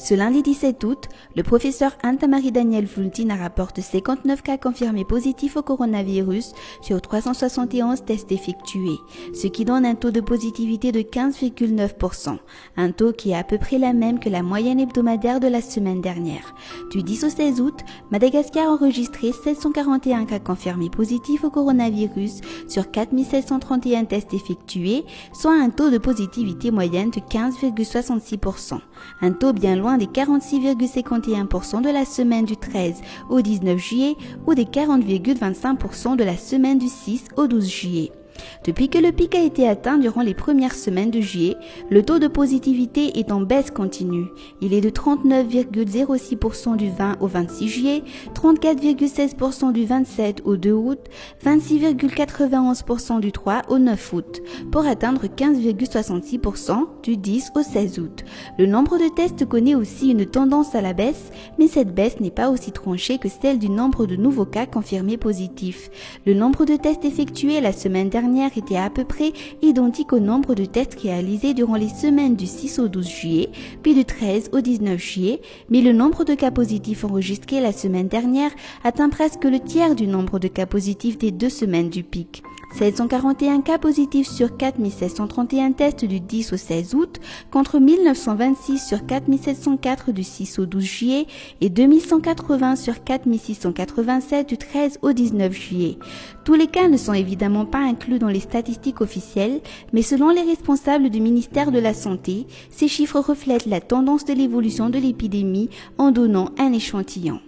Ce lundi 17 août, le professeur Anta-Marie Daniel Vultina rapporte 59 cas confirmés positifs au coronavirus sur 371 tests effectués, ce qui donne un taux de positivité de 15,9%, un taux qui est à peu près la même que la moyenne hebdomadaire de la semaine dernière. Du 10 au 16 août, Madagascar a enregistré 741 cas confirmés positifs au coronavirus sur 4731 tests effectués, soit un taux de positivité moyenne de 15,66%, un taux bien loin des 46,51% de la semaine du 13 au 19 juillet ou des 40,25% de la semaine du 6 au 12 juillet. Depuis que le pic a été atteint durant les premières semaines de juillet, le taux de positivité est en baisse continue. Il est de 39,06% du 20 au 26 juillet, 34,16% du 27 au 2 août, 26,91% du 3 au 9 août, pour atteindre 15,66% du 10 au 16 août. Le nombre de tests connaît aussi une tendance à la baisse, mais cette baisse n'est pas aussi tranchée que celle du nombre de nouveaux cas confirmés positifs. Le nombre de tests effectués la semaine dernière était à peu près identique au nombre de tests réalisés durant les semaines du 6 au 12 juillet, puis du 13 au 19 juillet, mais le nombre de cas positifs enregistrés la semaine dernière atteint presque le tiers du nombre de cas positifs des 2 semaines du pic. 741 cas positifs sur 4731 tests du 10 au 16 août, contre 1926 sur 4704 du 6 au 12 juillet et 2180 sur 4687 du 13 au 19 juillet. Tous les cas ne sont évidemment pas inclus dans les statistiques officielles, mais selon les responsables du ministère de la Santé, ces chiffres reflètent la tendance de l'évolution de l'épidémie en donnant un échantillon.